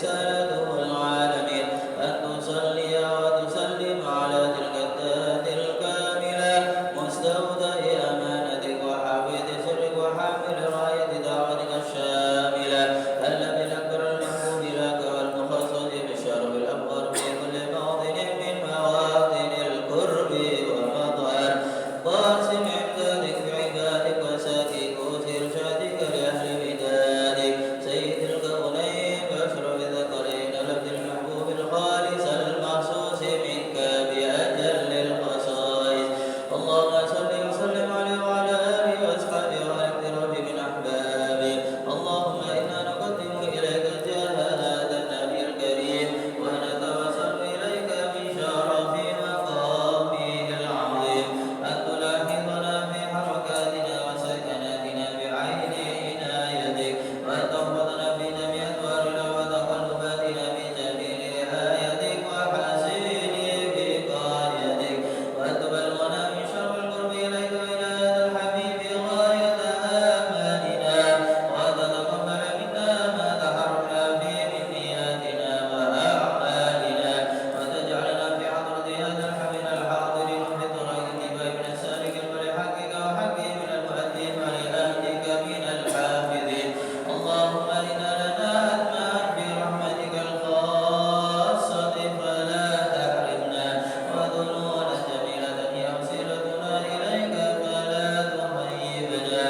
رسالته العالمين أن تصلي وتسلم على تلك الذات الكاملة مستودع أمانتك وحافظ سرك وحامل راية دعوتك الشاملة الذي ذكر المحبوب لك والمخصص بالشرف الأكبر في كل موطن من مواطن القرب والمظهر قاسم إمدادك بعبادك وساكي كوث إرشادك لأهل بدادك سيد الكونين وأشرف الذكرين لفظ المحبوب الخالص المخصوص منك بأجل الخصائص اللهم صل وسلم عليه وعلى آله وأصحابه وأكثر من أحبابه اللهم إنا نقدم إليك جاه هذا النبي الكريم ونتوسل إليك من شرف مقامه العظيم أن تلاحظنا في حركاتنا وسكناتنا بعين عنايتك وأن تحفظنا في جميع أدوارنا وتقلباتنا بجميل رعايتك وحسين وقايتك وأن تبلغنا من شر القرب إليك وإلى هذا الحبيب غاية آمالنا وتتقبل منا ما تحرمنا فيه من نياتنا وأعمالنا وتجعلنا في حضرة هذا الحبيب الحاضرين في طريقك وابن السالك ولحقك وحقه من المؤدين ولأهلك من الحافظين اللهم إنا لنا أدماء في رحمتك الخاصة فلا تحرمنا وذنوبا جميلة هي وسيلتنا إليك فلا تخيبنا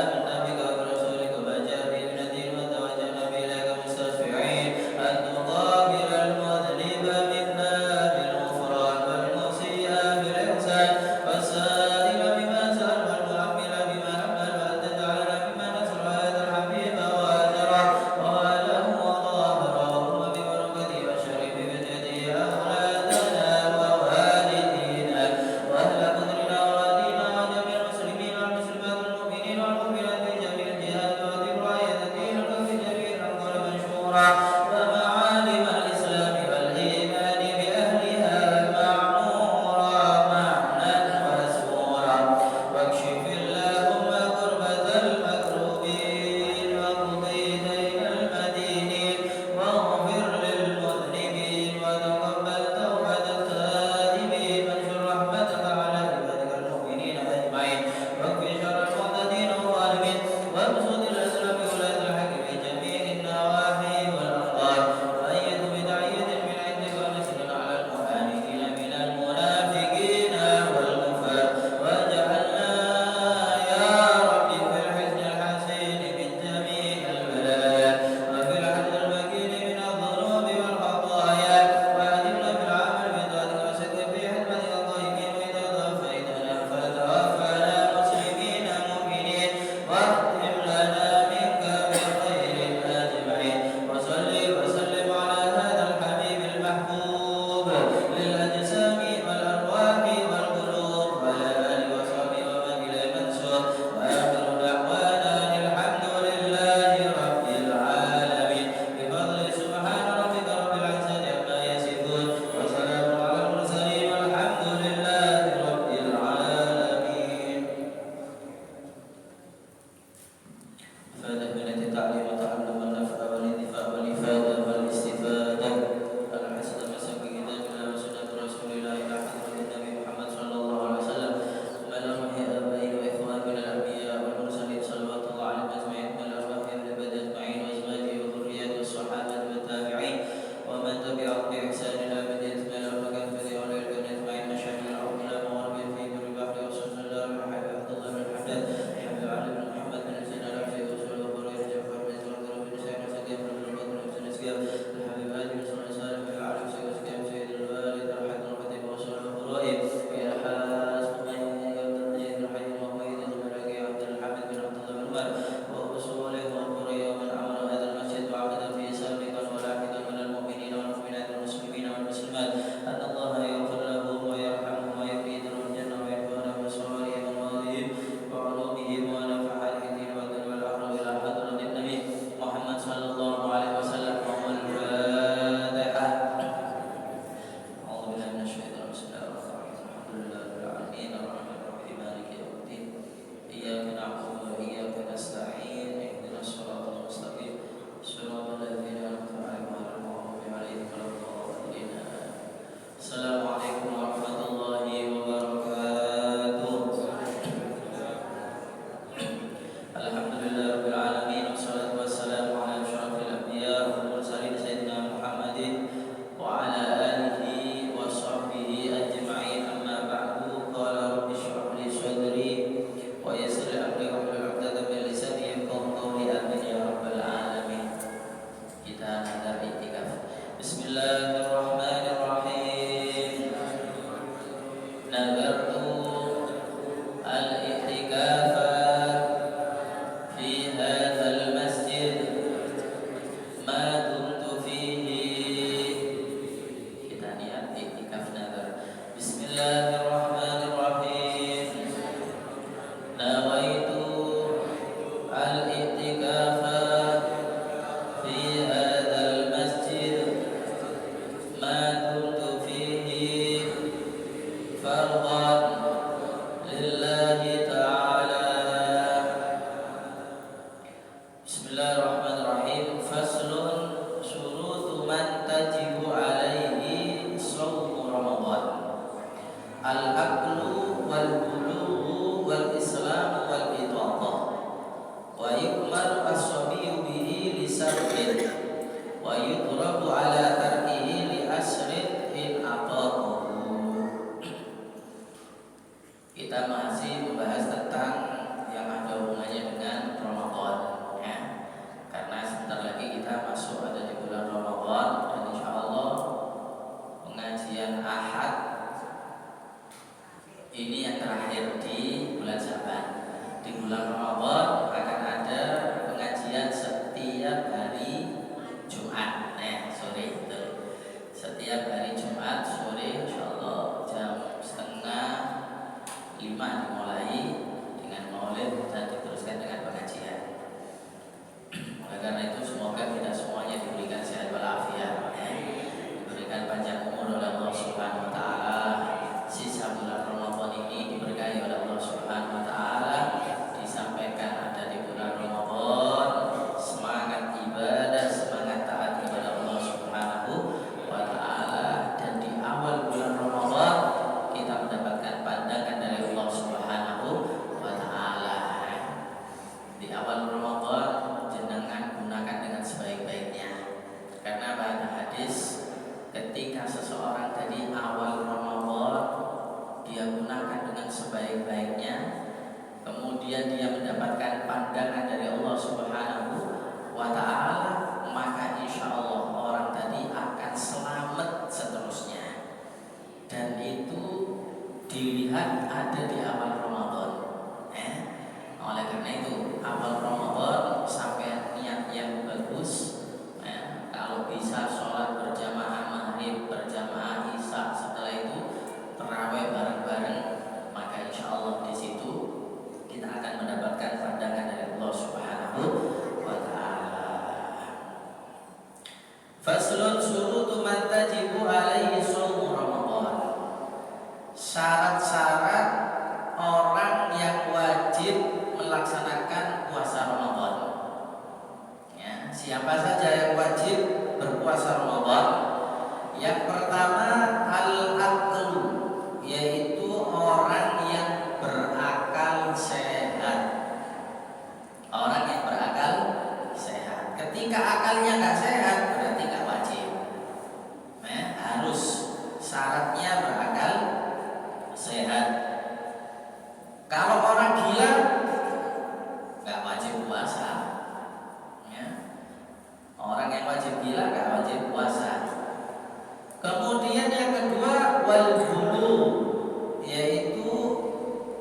آمنا بك وبرسولك وما جاء به من الدين وتوجهنا إليك مستشفعين أن تقابل المذنب منا بالغفران والمسيء بالإحسان والسائل بما سأل والمحمل بما حمل وأن تجعلنا مما نسر هذا الحبيب وأجره وأهله وظاهره ببركته والشريف بجده أولادنا ووالدينا وأهل قدرنا ووالدينا وجميع المسلمين والمسلمات والمؤمنين والمؤمنات في جميع الجهات وأدم راية دينك في جميع الأمور منشورا ومعالم الإسلام والإيمان بأهلها معمورا معنى وسورا واكشف اللهم كربة المكروبين واقضي دين المدينين واغفر للمذنبين وتقبل توبة التائبين وانشر رحمتك على عبادك المؤمنين أجمعين واكف شر المعتدين والظالمين وابسط الأسر بولاة الحق في جميع النواحي والأقطار وأيد بداعية من عندك ونسل على المعاندين من المنافقين والكفار واجعلنا يا رب في الحزن الحسين من جميع البلايا وفي الحزن المكين من الذنوب والخطايا وأدمنا بالعمل بطاعتك وسدد في حكمتك الطيبين وإذا توفيتنا فتوفنا مسلمين مؤمنين واختم لنا منك بخير أجمعين وصل وسلم على هذا الحبيب المحبوب للأجسام والأرواح والقلوب وعلى آله وصحبه ومن إليه منسوب وآخر دعوانا أن الحمد لله رب العالمين بفضل سبحان ربك رب العزة عما يصفون وسلام على المرسلين والحمد لله رب العالمين. فاتح من التعليم والتعلم والنفع والانتفاع والإفادة والاستفادة الحسن المسك بكتاب الله وسنة رسول الله إلى حضرة النبي محمد صلى الله عليه وسلم ومن أرواح آبائه وإخوان من الأنبياء والمرسلين صلوات الله عليهم أجمعين من الأرواح أهل البدر أجمعين وأزواجه وذريته والصحابة والتابعين ومن تبعهم بإحسان إلى يوم الدين من الأرواح الفدي والإركان أجمعين مشاهد العرب إلى مغرب في كل بحر وسنة الله والحبيب عبد الله بن الحداد حبيب علي بن محمد بن حسين العبسي وسلم وقريش جعفر بن زهر بن سعيد وسكيب بن محمد بن حسين اسكيب الحبيب هادي بن سلمان سالم بن العالم وسكيب سيد الوالد الحاج الخطيب وسلم وقريب وإلى حاس مقيم عبد المجيد الحي ومؤيد الملكي عبد الحميد بن عبد الله بن عمر وأصوله وقريه ومن عمر هذا المسجد وعبد فيه سابقا ولاحقا من المؤمنين والمؤمنات والمسلمين والمسلمات أن الله يغفر لهم ويرحمهم ويفيد لهم الجنة ويكفرهم بسرورهم ومواضيهم وعلومهم ونفحاتهم الدين والدنيا والآخرة إلى حضرة النبي محمد صلى الله عليه وسلم وهو ma dumtu fihi. Kita niat iktikaf nazar. Bismillahirrahmanirrahim. Nawaitu al-i'tikafa fi hadzal masjid ma dumtu fihi fardhan lillahi ta'ala. Bismillahirrahmanirrahim. Faslun syurutu man tajibu alaihi shaumu Ramadan. Al-aqlu wal bulughu wal islam wal itaqah. Wa yukmalu as-sabiyyu bihi li sab'in wa yudrabu ala tarkihi li asrin in aqaqahu. Kita masih membahas tentang yang ada hubungannya dengan Ramadan, ya. Karena sebentar lagi kita masuk ada di bulan Ramadan, dan insya Allah pengajian Ahad ini yang terakhir di bulan Syaban. Di bulan Ramadan akan ada pengajian setiap hari Jumat, sore itu. Setiap hari Jumat sore, insya Allah jam 4:30 dimulai dengan maulid dan diteruskan dengan pengajian. Oleh karena itu semoga kita semuanya diberikan sehat walafiat, diberikan panjang umur oleh Allah Subhanahu wa taala. Sisa bulan Ramadan ini diberkahi oleh Allah Subhanahu wa taala. Disampaikan ada di bulan Ramadan semangat ibadah, semangat taat kepada Allah Subhanahu wa taala, dan di awal bulan Ramadan kita mendapatkan pandangan dari Allah Subhanahu wa taala. Di awal Ramadan jenengan gunakan dengan sebaik-baiknya. Karena pada hadis ketika seseorang tadi awal Ramadan dia gunakan dengan sebaik-baiknya, kemudian dia mendapatkan pandangan dari Allah Subhanahu wa taala, maka insya Allah orang tadi akan selamat seterusnya. Dan itu dilihat ada di awal Ramadan. Oleh karena itu awal Ramadan sampai niat yang bagus, kalau bisa sholat berjamaah maghrib, berjamaah isya, setelah itu terawih bareng-bareng, maka insya Allah di situ kita akan mendapatkan pandangan dari Allah Subhanahu wa taala. Faslun syurutu man tajibu alaihi shaumu Ramadan. Syarat-syarat orang yang wajib melaksanakan puasa Ramadan. Ya, siapa saja yang wajib berpuasa Ramadan? Yang pertama al-aqlu, yaitu orang yang berakal sehat. Orang yang berakal sehat. Ketika akalnya nggak sehat berarti nggak wajib. Harus syaratnya berakal sehat. Kalau orang gila nggak wajib puasa. Orang yang wajib gila nggak wajib puasa. Kemudian yang kedua wal bulu, yaitu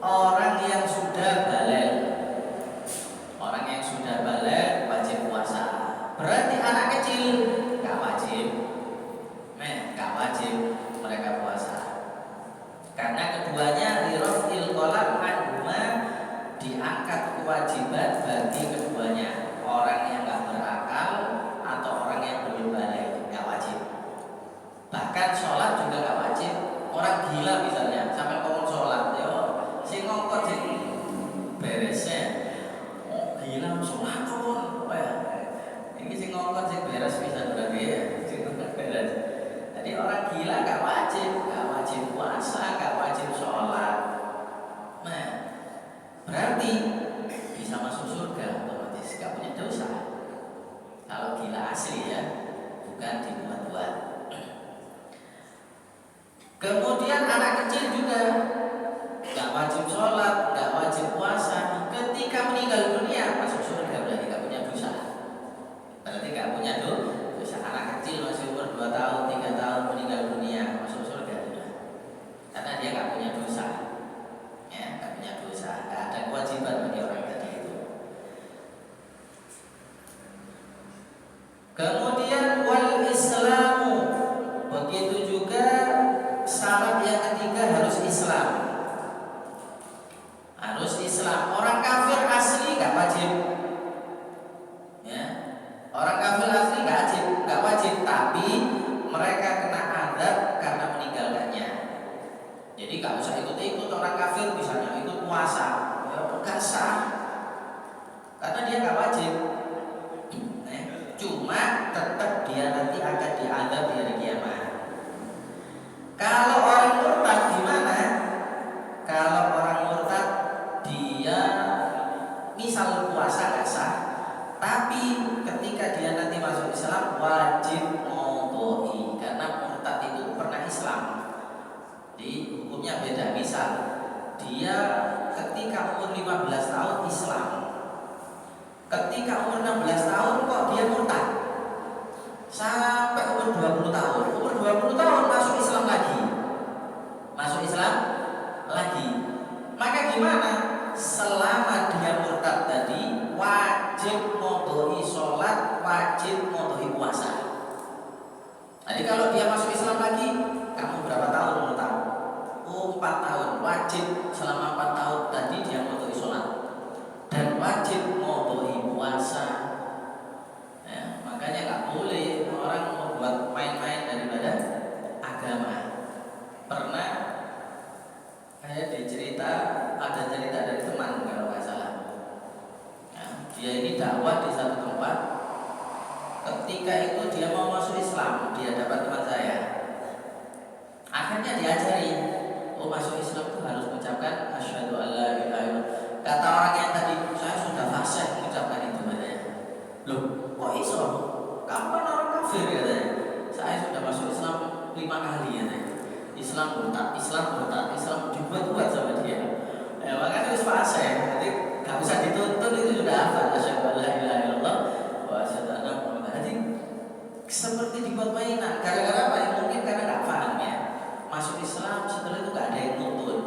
orang yang sudah balik. Orang yang sudah balik wajib puasa. Berarti anak kecil nggak wajib, nggak wajib mereka puasa. Karena keduanya lirafil qalam anhuma, diangkat kewajiban bagi keduanya. Orang yang nggak berakal atau orang yang belum balik nggak wajib. Bahkan sholat juga nggak wajib. Orang gila misalnya sampai ngomong sholat, yo sing ngongkot sing beresnya, oh gila sholat kok, ini sing ngongkot sing beres bisa berarti ya, sing ngongkot beres. Jadi orang gila nggak wajib puasa, nggak wajib sholat. Berarti bisa masuk surga otomatis, nggak punya dosa. Kalau gila asli ya, bukan dibuat-buat. Kemudian anak kecil juga nggak wajib sholat, nggak wajib puasa. Ketika meninggal dunia masuk surga, berarti nggak punya dosa. Berarti nggak punya dosa. Anak kecil masih umur 2 tahun, 3 tahun meninggal dunia masuk surga sudah. Karena dia nggak punya dosa, nggak punya dosa, nggak ada kewajiban bagi orang tadi itu. tetap dia nanti akan diadab di hari kiamat. Kalau orang murtad gimana? Kalau orang murtad dia misal puasa nggak sah, tapi ketika dia nanti masuk Islam wajib ngomong karena murtad itu pernah Islam. Di hukumnya beda. Misal dia ketika umur 15 tahun Islam, ketika umur 16 tahun kok dia murtad, sampai umur 20 tahun, umur 20 tahun masuk Islam lagi, maka gimana? Selama dia murtad tadi wajib modoi sholat, wajib modoi puasa. Jadi kalau dia masuk Islam lagi, kamu berapa tahun murtad? 4 tahun, wajib selama 4 tahun tadi dia modoi sholat dan wajib modoi puasa. Ya, makanya nggak boleh orang membuat main-main daripada agama. Pernah saya ada cerita dari teman kalau nggak salah. Ya, dia ini dakwah di satu tempat. Ketika itu dia mau masuk Islam, dia dapat teman saya. Akhirnya diajari, masuk Islam itu harus mengucapkan asyhadu alla ilaha illallah. Kata orang yang tadi, saya sudah fasih mengucapkan itu katanya. Loh, kok iso? Kamu kan orang kafir katanya. Saya sudah masuk Islam 5 kali katanya. Islam murtad, dibuat-buat sama dia. Ya, makanya harus fasih. Jadi nggak usah dituntut, itu sudah hafal asyhadu alla ilaha illallah wa asyhadu anna muhammadan. Jadi seperti dibuat mainan. Gara-gara apa? Ya, mungkin karena nggak paham ya. Masuk Islam setelah itu nggak ada yang nuntut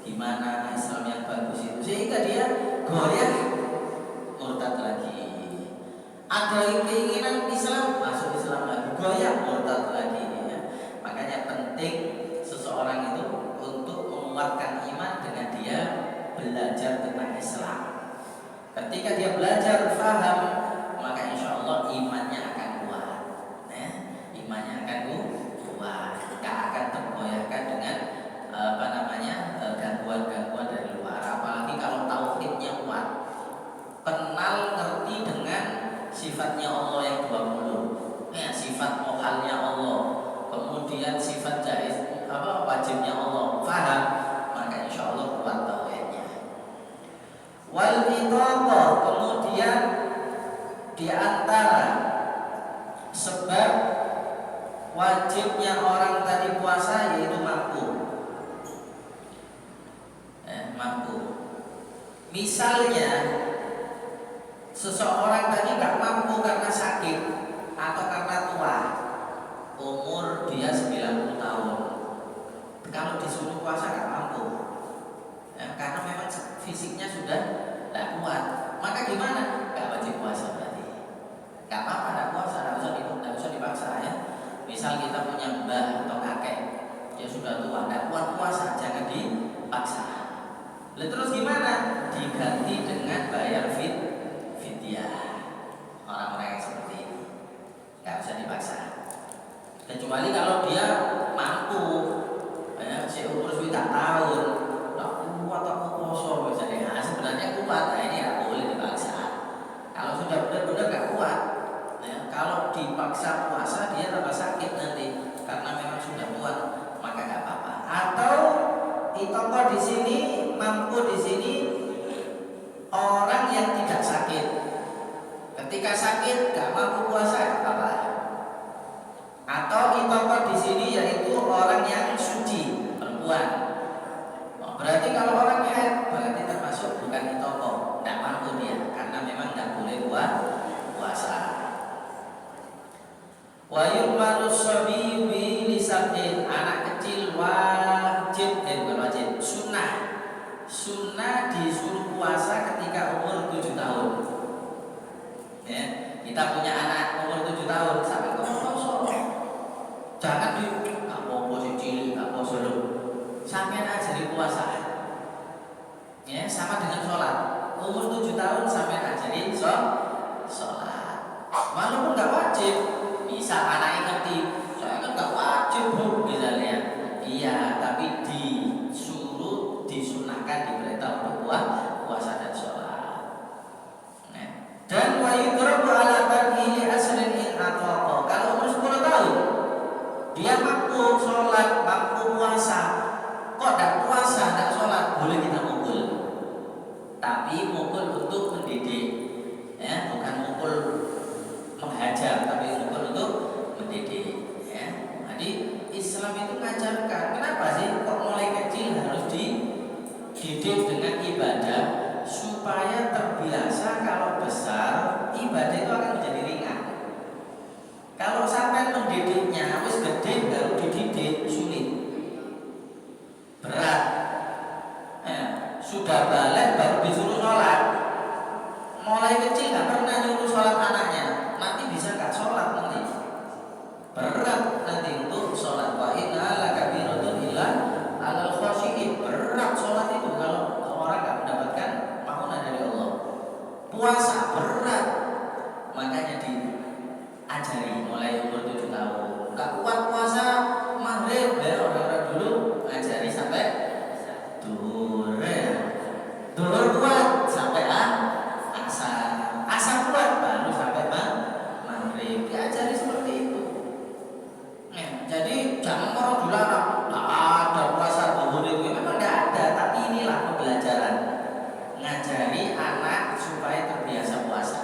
gimana Islam yang bagus itu, sehingga dia goyah murtad lagi. Ada keinginan Islam, masuk Islam lagi, goyah murtad lagi ya. Makanya penting seseorang itu untuk menguatkan iman dengan dia belajar tentang Islam. Ketika dia belajar faham, maka insya Allah imannya akan kuat ya. Imannya akan kuat, gak akan tergoyahkan dengan gangguan-gangguan dari luar. Apalagi kalau tauhidnya kuat, kenal ngerti dengan sifatnya Allah yang 20 ya, sifat mohalnya Allah, kemudian sifat wajibnya Allah, faham, maka insya Allah kuat tauhidnya. Wal iqamah, kemudian di antara sebab wajibnya orang tadi puasa yaitu mampu. Misalnya seseorang tadi nggak mampu karena sakit atau karena tua, umur dia 90 tahun. Kalau disuruh puasa nggak mampu ya, karena memang fisiknya sudah tidak kuat. Maka gimana? Nggak wajib puasa berarti. Nggak apa-apa nggak puasa, nggak usah dipaksa ya. Misal kita punya mbah atau kakek, dia sudah tua, tidak kuat puasa, jangan dipaksa. Lalu terus gimana? Diganti dengan bayar fidyah. Orang-orang yang seperti ini nggak usah dipaksa. Kecuali kalau dia mampu, ya, seumur 20 tahun, tak kuat aku puasa misalnya. Nah, sebenarnya kuat, nah ini nggak boleh dipaksa. Kalau sudah benar-benar nggak kuat, ya, kalau dipaksa puasa dia tambah sakit nanti karena memang sudah tua, maka nggak apa-apa. Atau itoko di sini mampu di sini orang yang tidak sakit. Ketika sakit nggak mampu puasa nggak apa-apa. Atau itoko di sini yaitu orang yang suci, perempuan. Berarti kalau orang haid berarti termasuk bukan itoko, nggak mampu dia karena memang nggak boleh puasa. Wa yu'maru sabiyyu bi lisabin, anak kecil wajib bukan wajib, sunnah disuruh puasa ketika umur 7 tahun. Ya, kita punya anak umur 7 tahun sampai ke puasa. Jangan nggak mau sing cilik, nggak mau solo. Sampai ajari puasa. Ya, sama dengan sholat. Umur 7 tahun sampai ajari sholat. Walaupun nggak wajib. Bisa anaknya ngerti, saya kan nggak wajib bro, misalnya. Iya, tapi disuruh, disunahkan, diperintah untuk puasa dan sholat. Nah, dan wa yudrabu ala tarhihi asrin in Dia mampu sholat, mampu puasa, kok tidak puasa, tidak sholat, boleh kita mukul. Tapi mukul untuk mendidik, ya, bukan mukul menghajar, tapi mukul untuk mendidik. Ya. Jadi Islam itu mengajarkan, kenapa sih kok mulai kecil harus dididik dengan ibadah supaya terbiasa kalau besar ibadah itu akan menjadi ringan. Kalau sampai mendidiknya wis gede baru dididik sulit, berat. Sudah balik baru disuruh sholat. Mulai kecil nggak pernah nyuruh sholat anaknya, nanti bisa nggak sholat nanti. Berat nanti untuk sholat. Wa inna lakabiratun illa alal khashiin. Berat sholat itu kalau orang nggak mendapatkan ampunan dari Allah. Puasa berat, makanya diajari mulai umur 7 tahun. Nggak kuat puasa maghrib, ya orang-orang dulu ajari sampai duhur, duhur kuat sampai asar, asar kuat baru sampai maghrib. Diajari seperti itu. Jadi jangan orang dilarang. Ada puasa duhur itu memang nggak ada, tapi inilah pembelajaran ngajari anak supaya terbiasa puasa.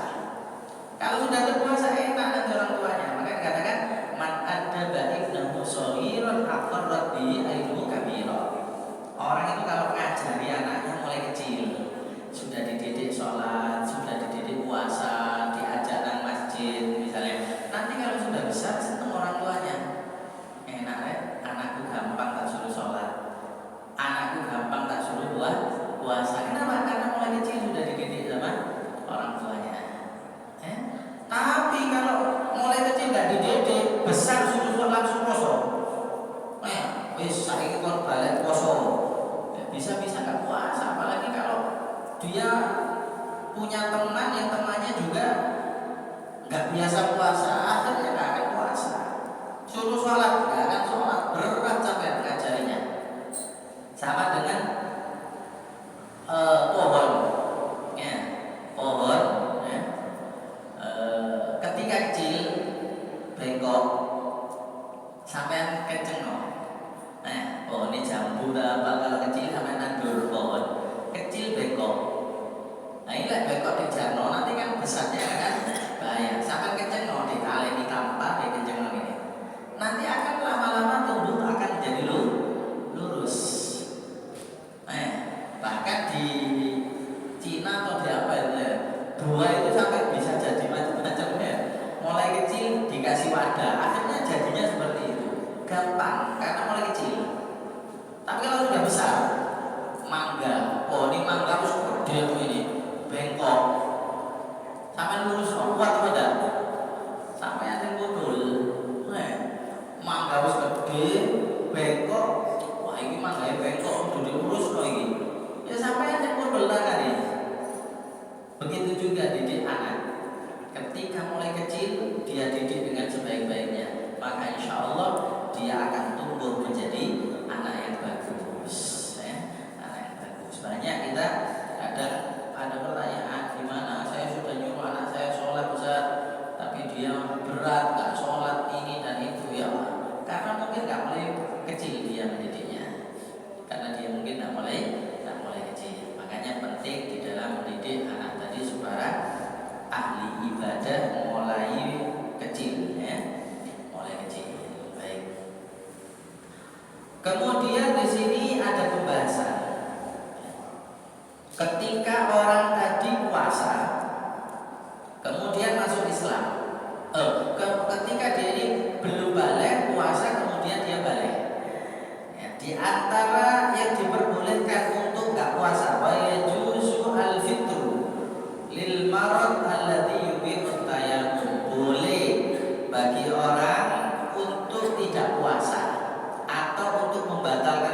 Kalau sudah terpuasa enak nanti orang tuanya. Maka dikatakan man adaba ibnahu shaghiran aqarrat bi ainuhu kabira. Orang itu kalau ngajari anaknya mulai kecil, sudah dididik sholat, sudah dididik puasa, diajak nang masjid misalnya. Nanti kalau sudah besar seneng orang tuanya. Enak ya, anakku gampang tak suruh sholat, anakku gampang tak suruh puasa. Kenapa? Karena mulai kecil sudah dididik sama orang tuanya. Tapi kalau mulai kecil nggak dididik, besar suruh langsung poso. Wis saiki kon balik poso. Bisa-bisa nggak puasa, apalagi kalau dia punya teman yang temannya juga nggak biasa puasa, akhirnya nggak akan puasa. Suruh sholat nggak akan sholat, berat sampai ngajarinya. Sama dengan pohon, ya, pohon. Ketika kecil bengkok sampai kenceng no. Pohon ini jambu apa kalau kecil sampai nandur pohon kecil bengkok. Nah ini lah bengkok di jarno nanti kan besarnya kan bahaya. Sampai kenceng no ditaleni tampar di kenceng no ini. Nanti akan lama-lama tumbuh akan menjadi lurus. Bahkan di Cina atau di apa itu ya, buah itu sampai bisa jadi macam-macam ya. Mulai kecil dikasih wadah, akhirnya jadinya seperti itu. Gampang karena mulai kecil. Tapi kalau sudah besar, mangga, oh ini mangga harus gede ini, bengkok, sampai lurus, kuat tidak? Sampai ada bodol, mangga harus gede, bengkok, wah ini mangga bengkok, udah lurus loh ini. Ya sampai ada bodol tadi. Begitu juga didik anak. Ketika mulai kecil dia didik dengan sebaik-baiknya, maka insya Allah dia akan tumbuh menjadi anak yang bagus, ya. Anak yang bagus. Banyak kita ada pertanyaan, gimana saya sudah nyuruh anak saya sholat besar, tapi dia berat nggak sholat ini dan itu ya, karena mungkin nggak mulai kecil dia mendidiknya, karena dia mungkin nggak mulai kecil. Makanya penting di dalam mendidik anak tadi supaya ahli ibadah mulai kecil, ya, mulai kecil. Baik. Kemudian di sini ada pembahasan. Ketika orang tadi puasa, kemudian masuk Islam. Ketika dia ini belum balik puasa, kemudian dia balik. Ya, di antara yang diperbolehkan untuk nggak puasa, wa yajuzu al-fitru lil marad alladhi yubihu tayammum. Boleh bagi orang untuk tidak puasa atau untuk membatalkan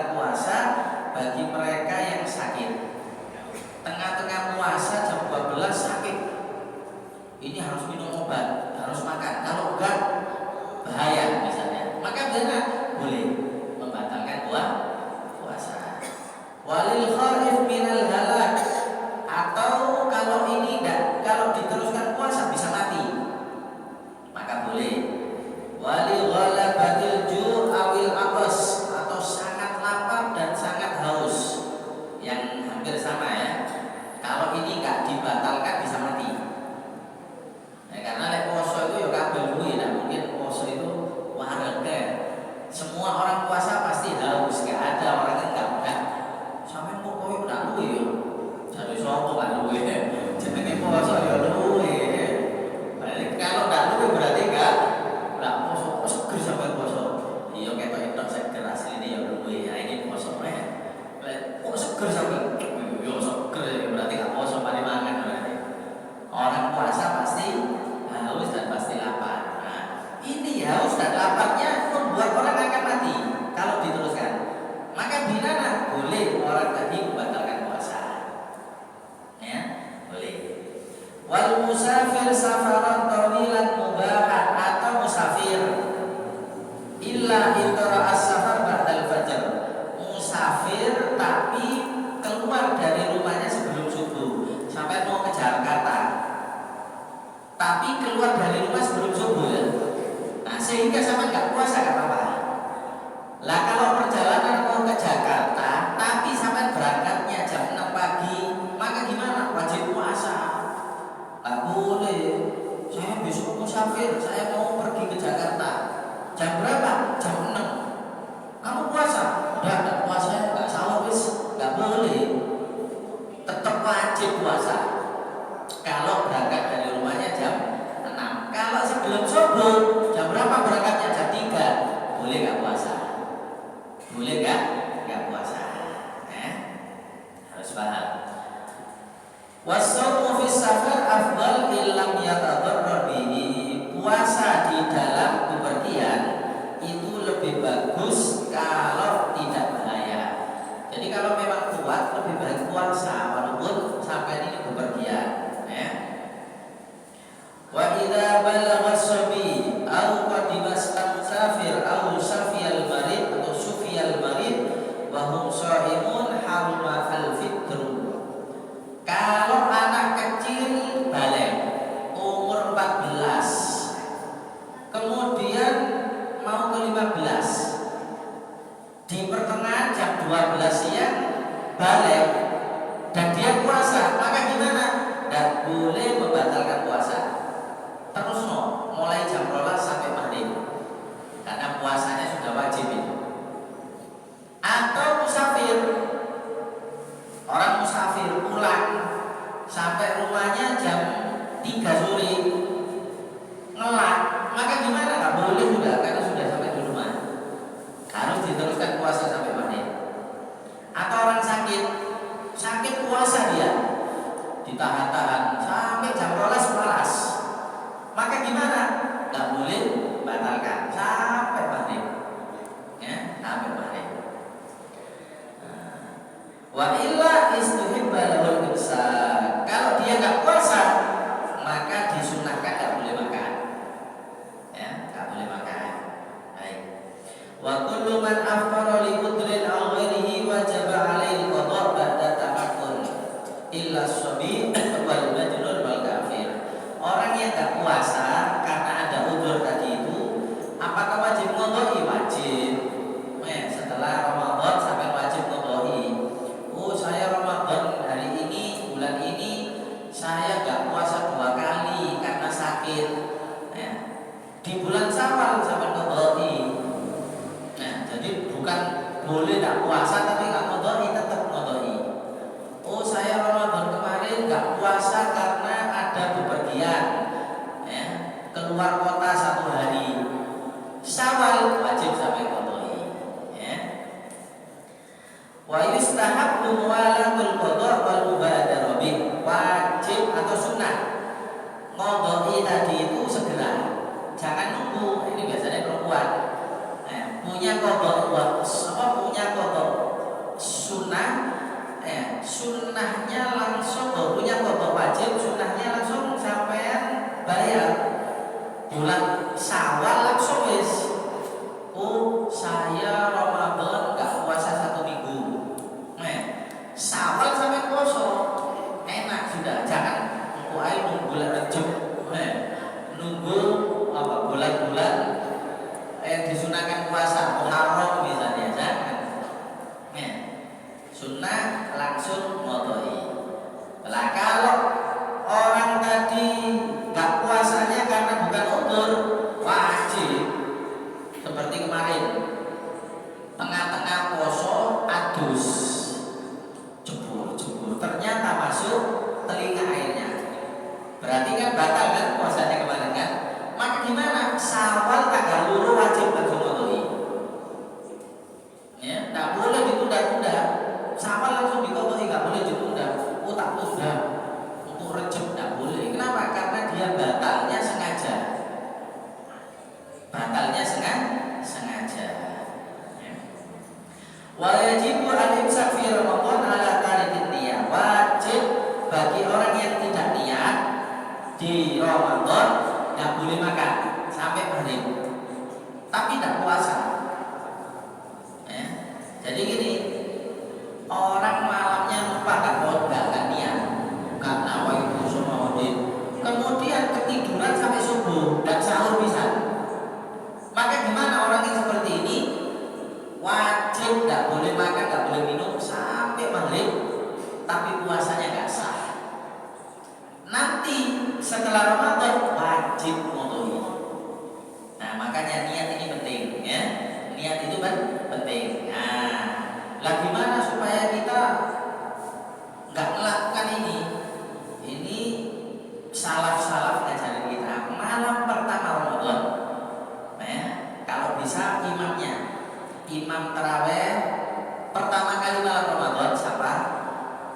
puasa di dalam bepergian itu lebih bagus kalau tidak bahaya. Jadi kalau memang kuat lebih baik puasa walaupun sampai ini bepergian. Ya. Wa idza balagha as-sabi aw qadima musafir aw safiyal marid atau sufiyal marid wa hum shaimun haruma al-fitru. Kalau anak kecil balik umur 14 kemudian mau ke 15 di pertengahan jam 12 siang balik dan dia puasa, maka gimana? Dan boleh membatalkan puasa terus mulai jam 12 sampai maghrib karena puasanya sudah wajib itu. Atau musafir, orang musafir pulang sampai rumahnya jam 3 sore ngelak, maka gimana? Nggak boleh juga karena sudah sampai di rumah, harus diteruskan puasa sampai maghrib. Atau orang sakit puasa dia ditahan-tahan sampai jam 12 malas, maka gimana? Nggak boleh batalkan sampai maghrib, ya sampai maghrib. Wa illa istuhibba lahul imsak. Kalau dia nggak puasa, maka disunahkan nggak boleh makan. Ya, nggak boleh makan. Baik. Wa kullu man afṭara li udrin aw ghairihi wajaba 'alaihi qada' ba'da tamakkun illa as-sabi wal majnun wal kafir. Orang yang nggak puasa karena ada udzur tadi itu, apakah wajib qadha? Wajib. Setelah Ramadan sampai wajib qadha. Oh, saya Ramadan hari ini, bulan ini saya nggak puasa 2 kali karena sakit. Ya. Di bulan Syawal sampai qadha. Nah, jadi bukan boleh nggak puasa tapi nggak qadha, tetap qadha. Oh, saya Ramadan kemarin nggak puasa karena ada bepergian, ya, keluar kota 1 hari. Syawal wajib sampai qadha. Wa yustahabbu muwalatul qada' wal mubadarah bih. Wajib atau sunnah qadha tadi itu segera, jangan nunggu. Ini biasanya perempuan punya qadha punya qadha sunnah, sunnahnya langsung punya qadha wajib, sunnahnya langsung sampean bayar bulan Syawal langsung wis. Oh, saya Ramadan nggak puasa 1 minggu. Syawal sampai poso enak sudah, jangan nunggu bulan Rejab, nunggu bulan-bulan disunahkan puasa Muharram misalnya, jangan. Sunnah langsung qadha. Lah kalau orang tadi nggak puasanya karena bukan udzur, wajib. Seperti kemarin tengah-tengah poso adus jebur ternyata masuk telinga airnya, berarti kan batal kan puasanya kemarin kan. Maka gimana? Syawal tanggal 2 wajib langsung qadha. Ya, nggak boleh ditunda-tunda. Syawal langsung diqadha, nggak boleh ditunda. Oh, tak tunda untuk Rejab nggak boleh. Kenapa? Karena dia batalnya sengaja. Sengaja. Wajib al-imsak fi Ramadan ala tarikin niyah. Wajib bagi orang yang tidak niat di Ramadan tidak boleh makan sampai maghrib, tapi tidak puasa. Jadi gini, orang malamnya lupa nggak niat, nggak nawa itu semua kemudian ketiduran sampai subuh dan sahur bisa. Maka gimana orang yang seperti ini? Wajib nggak boleh makan, nggak boleh minum sampai maghrib, tapi puasanya nggak sah. Nanti setelah Ramadan wajib qadha. Nah, makanya niat ini penting, ya. Niat itu kan penting. Nah, lah gimana supaya kita nggak melakukan ini? Ini salaf ngajarin kita malam pertama Ramadan. Kalau bisa imam taraweh pertama kali malam Ramadan siapa?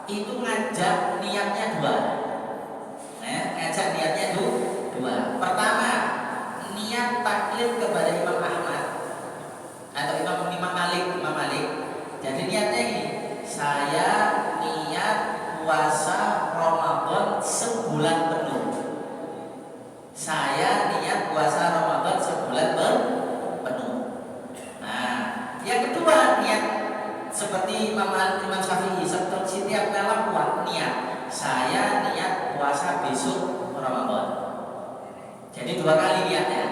Itu ngajak niatnya 2. Ngajak niatnya 2. Pertama, taklid kepada Imam Ahmad atau Imam Malik. Jadi niatnya ini, saya niat puasa Ramadan sebulan penuh. Saya niat puasa Ramadan sebulan penuh. Nah, yang kedua niat seperti Imam Syafi'i, setiap malam buat niat, saya niat puasa besok Ramadan. Jadi 2 kali niatnya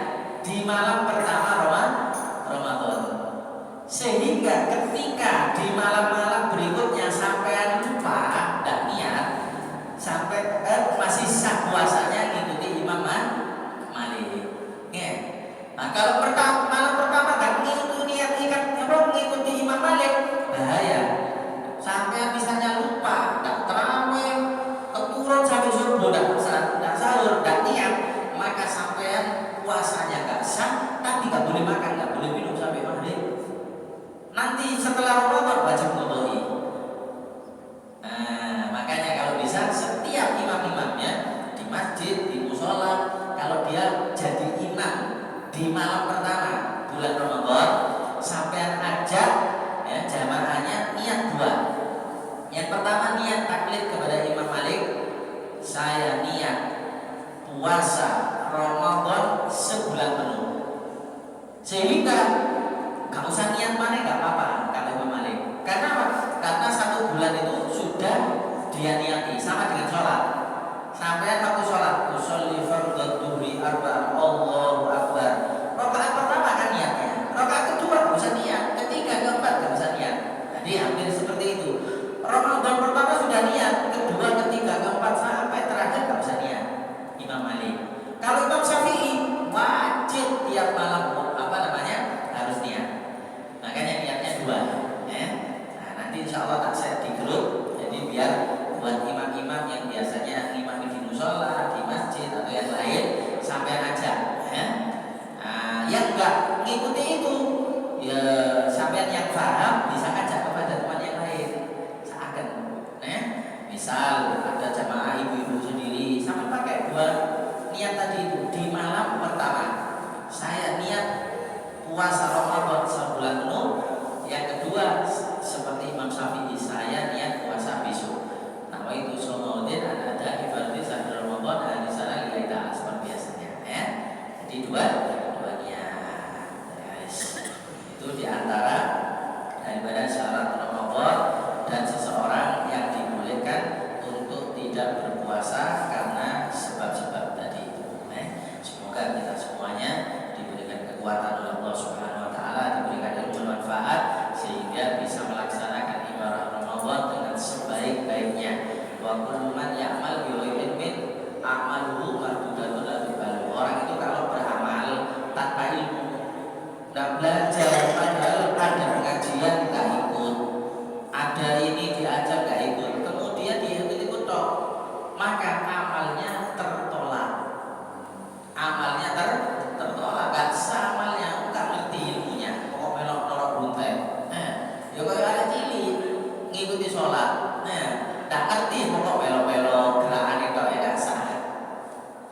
di malam pertama Ramadan. Sehingga ketika di malam-malam berikutnya sampai lupa tidak niat, sampai masih sah puasanya ngikuti Imam Malik. Ya. Nah, kalau malam pertama tak ngikuti Imam Malik, bahaya. Sampai misalnya lupa, tidak terawih, keturun sampai subuh, tidak sahur, tidak niat, maka sampean puasanya nggak sah, tapi nggak boleh makan, nggak boleh minum sampai maghrib. Nanti setelah Ramadan wajib qadai. Nah, makanya kalau bisa setiap imam-imamnya di masjid, di musola, kalau dia jadi imam di malam pertama bulan Ramadan, sampean ajak ya jamaahnya niat 2. Yang pertama niat taklid kepada Imam Malik, saya niat puasa Ramadan sebulan penuh. Sehingga gak usah niat mana gak apa-apa kata Imam Malik. Karena apa? Karena 1 bulan itu sudah dia niati, sama dengan sholat. Sampai waktu sholat, usolli fardhu dhuhri arba'an, Allahu akbar. Rakaat pertama kan niatnya, rakaat kedua gak usah niat, ketiga keempat gak usah niat. Jadi hampir seperti itu. Ramadan pertama sudah niat, kedua, ketiga, keempat sampai terakhir gak usah niat. Imam Malik. Kalau Imam Syafi'i wajib tiap malam harus niat. Makanya niatnya 2. Ya. Nah, nanti insya Allah tak saya di grup. Jadi biar buat imam-imam yang biasanya imam di musola, di masjid atau yang lain sampai aja. Ya. Nah, yang enggak ngikuti itu, ya sampai yang paham bisa ngajak kepada teman yang lain. Seakan, ya. Misal ada jamaah ibu-ibu sendiri, sampai pakai 2 niat tadi itu di malam pertama. Saya niat puasa Ramadan sebulan penuh. Yang kedua seperti Imam Syafi'i, saya niat puasa besok. Nama itu Somaudin ada ibadah sahur Ramadan di sana lillahi seperti biasanya. Ya. Jadi 2 niat. Yes. Itu diantara daripada syarat Ramadan dan seseorang yang dibolehkan untuk tidak berpuasa karena sebab-sebab tadi itu. Semoga kita semuanya diberikan kekuatan oleh Allah Subhanahu wa taala, diberikan ilmu manfaat sehingga bisa melaksanakan ibadah Ramadan dengan sebaik-baiknya. Wa kullu man ya'mal bi ghairi ilmin a'maluhu mardudatun la tuqbalu. Orang itu kalau beramal tanpa ilmu, enggak belajar, padahal ada pengajian enggak ikut, ada ini diajar enggak ikut, kemudian dia ikut tok, maka amalnya tertolak. Amalnya tertolak, gak sah amalnya, gak ngerti ilmunya, pokok melok-melok buntet. Ya kayak ada cilik ngikuti sholat, gak ngerti pokok melok-melok gerakan itu ya gak sah.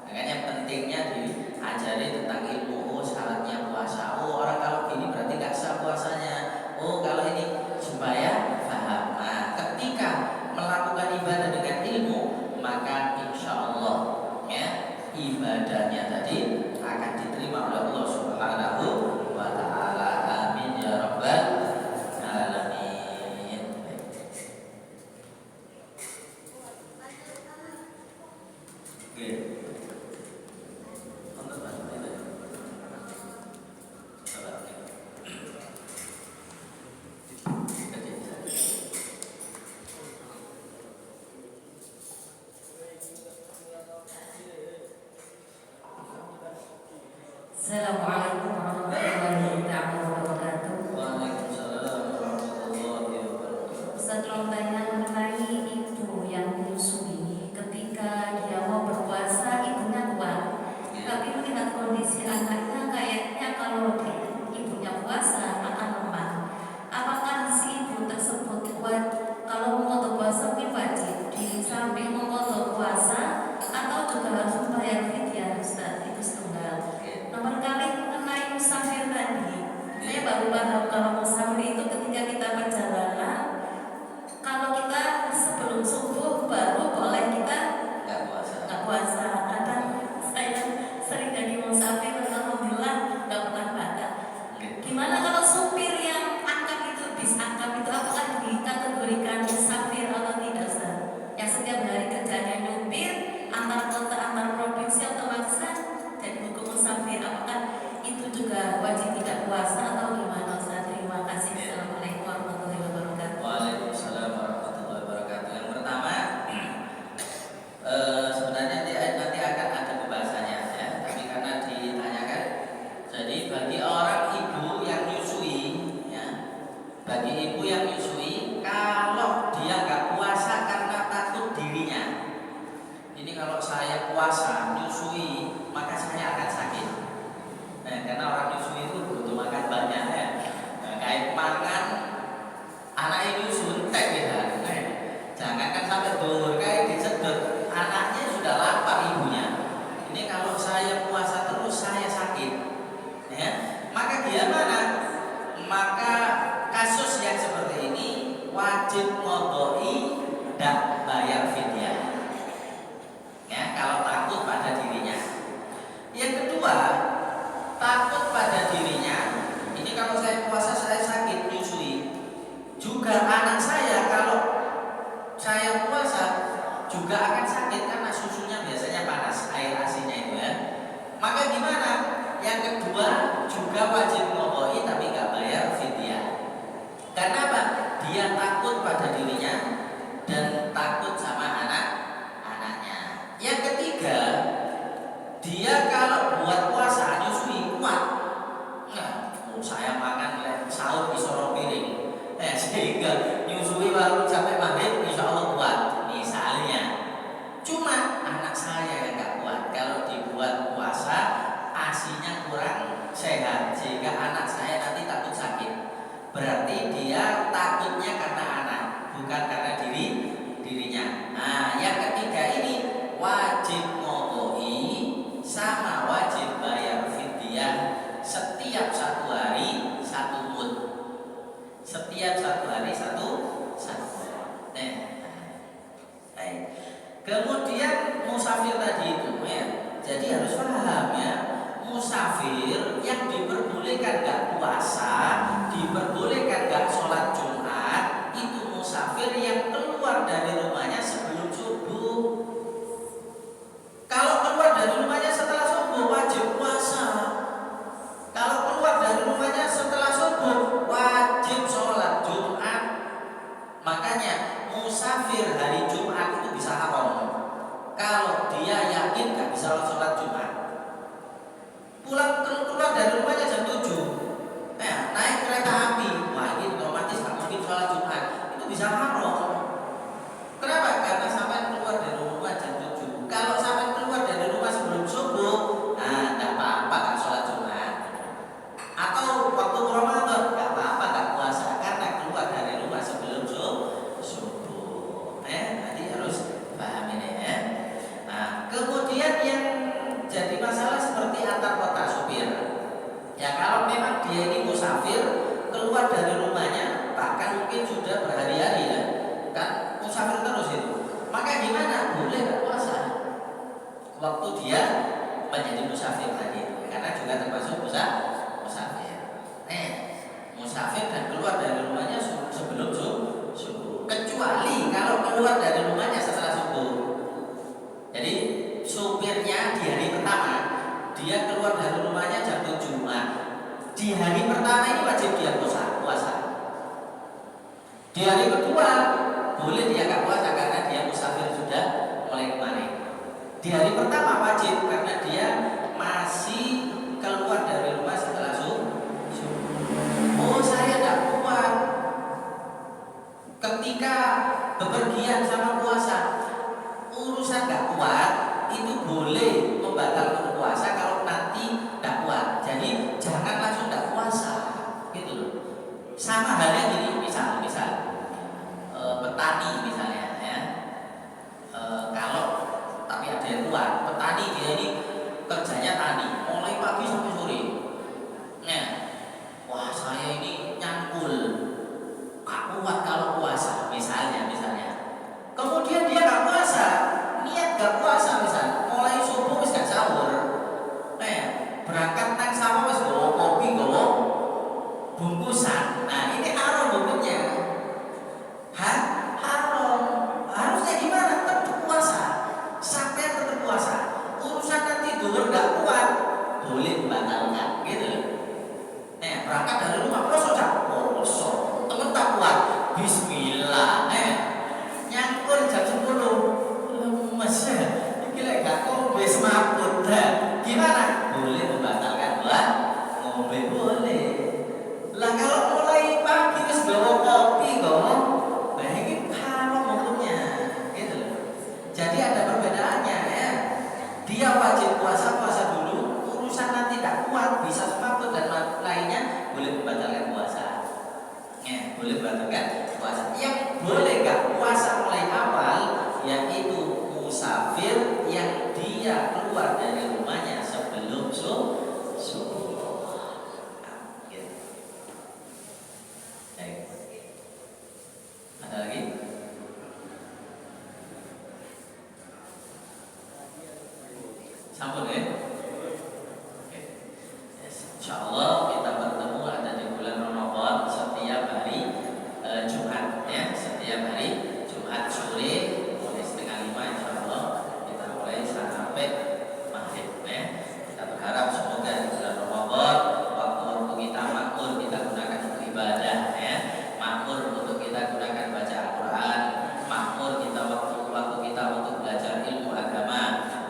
Makanya pentingnya diajari tentang ilmu. Syaratnya puasa. Orang kalau gini berarti gak sah puasanya. Kalau ini supaya paham. Nah, ketika melakukan ibadah dengan ilmu, maka insya Allah ya ibadahnya tadi akan diterima oleh Allah Subhanahu wa taala. Amin ya rabbal alamin. Assalamualaikum warahmatullahi wabarakatuh. Waalaikumsalam warahmatullahi wabarakatuh. Ustaz Rombana mengenai ibu yang menyusui ketika dia mau berpuasa ibunya kuat, tapi melihat kondisi anaknya kayaknya kalau ibunya puasa akan lemah. Apakah si ibu tersebut kuat kalau mau puasa mungkin wajib di samping mau puasa atau juga harus membayar fidyah? Ustaz, itu setunggal. Nomor kali mengenai kalau musafir itu ketika kita perjalanan, kalau kita sebelum subuh baru boleh kita nggak puasa. nggak puasa. Kadang saya sering jadi musafir, alhamdulillah nggak pernah batal. Gimana kalau supir yang angkat itu, bis angkat itu, apakah dikategorikan musafir atau tidak, Ustaz? Yang setiap hari kerjanya nyupir antar kota, antar provinsi, otomatis kan jadi hukum musafir. Apakah itu juga wajib tidak puasa atau gimana, Ustaz? Terima kasih. Assalamualaikum warahmatullahi wabarakatuh. Waalaikumsalam warahmatullahi wabarakatuh. Yang pertama, sebenarnya nanti akan ada pembahasannya ya, tapi karena ditanyakan, jadi bagi orang ibu yang nyusui ya, bagi ibu yang nyusui, kalau dia nggak puasa karena takut dirinya, ini kalau saya puasa nyusui maka saya akan sakit. Karena orang nyusui itu butuh makan banyak ya. Kayak makan anak nyusu entek ya. Jangan kan sampai dur kayak disedot, anaknya sudah lapar ibunya. Ini kalau saya puasa terus saya sakit. Ya. Maka dia mana? Maka kasus yang seperti ini wajib qodoi dan bayar fidyah. Ya, kalau takut pada dirinya. Yang kedua, takut pada dirinya. Ini kalau saya puasa saya sakit nyusui. Juga anak saya kalau saya puasa juga akan sakit karena susunya biasanya panas, air asinnya itu ya. Maka gimana? Yang kedua juga wajib ngoboi tapi nggak bayar fidyah. Karena apa? Dia takut pada dirinya dan takut sama anak-anaknya. Yang ketiga, dia kalau buat puasa nyusui kuat. Nah, saya makan sahur di sorong piring. Sehingga nyusui baru sampai maghrib insya Allah kuat. Misalnya, cuma anak saya yang nggak kuat. Kalau dibuat puasa asinya kurang sehat sehingga anak saya nanti takut sakit. Berarti dia takutnya karena anak, bukan karena dirinya. Nah, yang ketiga ini wajib ngoboi sama wajib bayar fidyah setiap 1 hari 1 mud. Setiap 1 hari satu. Baik. Kemudian musafir tadi itu ya. Jadi harus paham ya. Musafir yang diperbolehkan gak puasa, diperbolehkan gak sholat Jumat, itu musafir yang keluar dari rumahnya sebelum subuh. Kalau keluar dari rumahnya setelah subuh wajib puasa. Kalau keluar dari rumahnya setelah subuh wajib sholat Jumat. Makanya musafir hari Jumat itu bisa haram kalau dia yakin gak bisa sholat Jumat. Keluar dari rumahnya jam 7, naik kereta api, wah ini otomatis gak mungkin sholat Jumat. Itu bisa haram. Kenapa? Karena sampai keluar dari rumah jam 7. Kalau sampai keluar dari rumah sebelum subuh, gak apa-apa gak sholat Jumat. Atau waktu Ramadan gak apa-apa gak puasa karena keluar dari rumah sebelum subuh. Nanti harus paham ini ya. Nah, kemudian yang jadi masalah seperti antar kota supir. Ya kalau memang dia ini musafir keluar dari rumahnya bahkan mungkin sudah berhari-hari ya, kan musafir terus itu. Maka gimana? Boleh gak puasa waktu dia menjadi musafir tadi itu, karena juga termasuk musafir. Musafir dan keluar dari rumahnya sebelum subuh. Kecuali kalau keluar dari rumahnya setelah subuh. Jadi supirnya di hari pertama dia keluar dari rumahnya jam 7. Di hari pertama ini wajib dia puasa. Di hari kedua boleh dia gak puasa karena dia musafir sudah mulai kemarin. Di hari pertama wajib karena dia masih keluar dari rumah setelah subuh. Oh, saya gak kuat ketika bepergian sama puasa. Urusan gak kuat itu boleh membatalkan puasa kalau nanti gak kuat. Jadi jangan langsung gak puasa, gitu loh. Sama halnya gini, misal petani misalnya ya. Kalau tapi ada yang kuat, petani dia ini kerjanya tani, mulai pagi sampai sore. Wah saya ini berangkat dari rumah poso cak poso temen tak kuat bismillah nyangkul jam 10 lemes ya ini lek gak kombe semaput gimana boleh membatalkan ngombe boleh lah kalau mulai pagi terus bawa kopi kok nah ini haram hukumnya gitu loh. Jadi ada perbedaannya ya dia wajib puasa dulu urusan nanti tidak kuat bisa semaput dan lainnya boleh membatalkan puasa ya boleh membatalkan puasa yang boleh gak puasa mulai awal yaitu musafir yang dia keluar dari rumahnya sebelum subuh. Ada lagi? Sampun ya? Oke. Yes. Insyaallah kita bertemu ada di bulan Ramadan setiap hari Jumat ya, setiap hari Jumat sore mulai setengah 5 insyaallah kita mulai sampai maghrib ya. Kita berharap semoga di bulan Ramadan waktu kita makmur kita gunakan untuk ibadah ya. Makmur untuk kita gunakan baca Al-Quran, makmur kita waktu kita untuk belajar ilmu agama,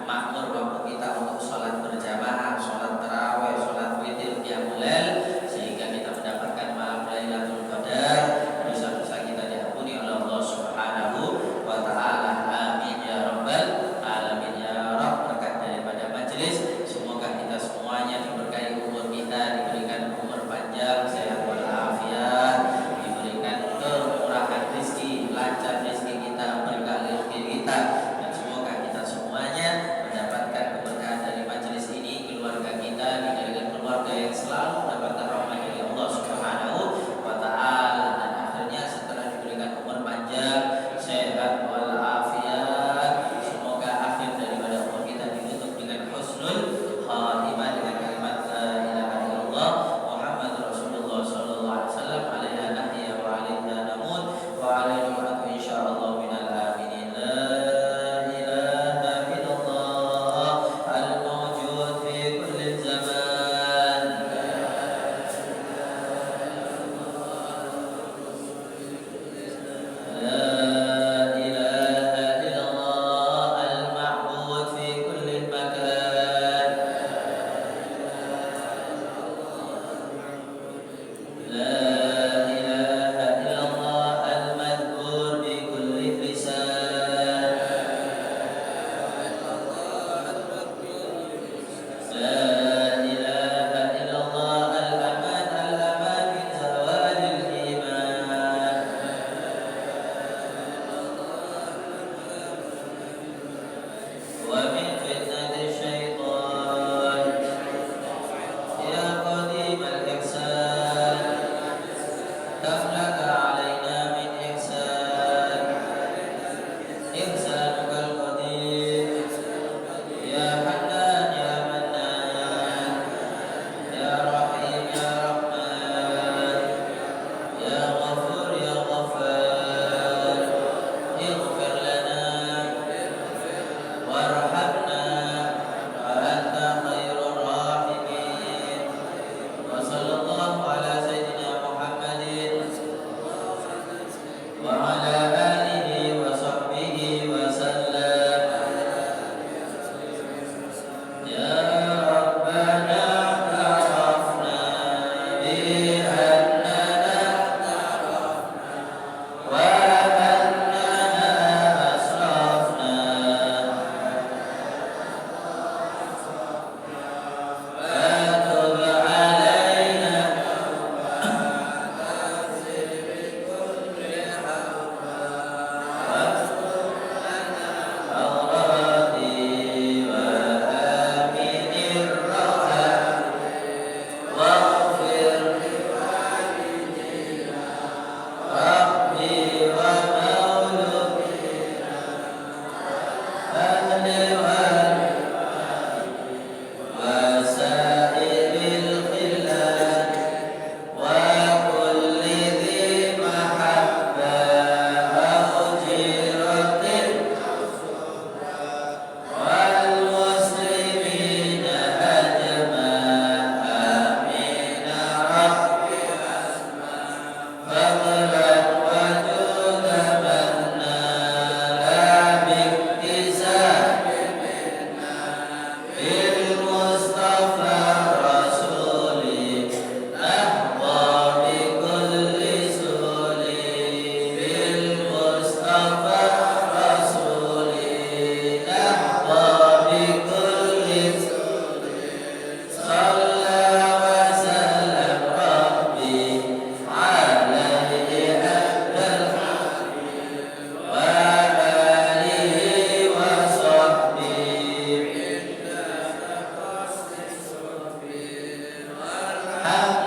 makmur waktu kita untuk sholat berjamaah, sholat tarawih, sholat witir, qiyamul lail, sehingga kita mendapatkan malam Lailatul Qadar, dosa-dosa kita diampuni oleh Allah Subhanahu wa taala. Amin ya rabbal alamin ya rabb. Berkat daripada majelis, semoga kita semuanya diberkahi umur kita, diberikan umur panjang, sehat walafiat, diberikan kemurahan rezeki, lancar rezeki kita, berkah rezeki kita, dan semoga kita semuanya mendapatkan keberkahan dari majelis ini, keluarga kita dijadikan keluarga yang selalu mendapatkan rahmat dari Allah Subhanahu wa taala, dan akhirnya setelah diberikan umur panjang, sehat walafiat, semoga akhir daripada umur kita ditutup dengan husnul khatimah dengan kalimat la ilaha illallah Muhammadur Rasulullah sallallahu alaihi wasallam alaiha nahya wa alaiha namut wa alaihi wa insyaallah minal aminin. La ilaha illallah al-mawjud fi kulli zaman. La Ha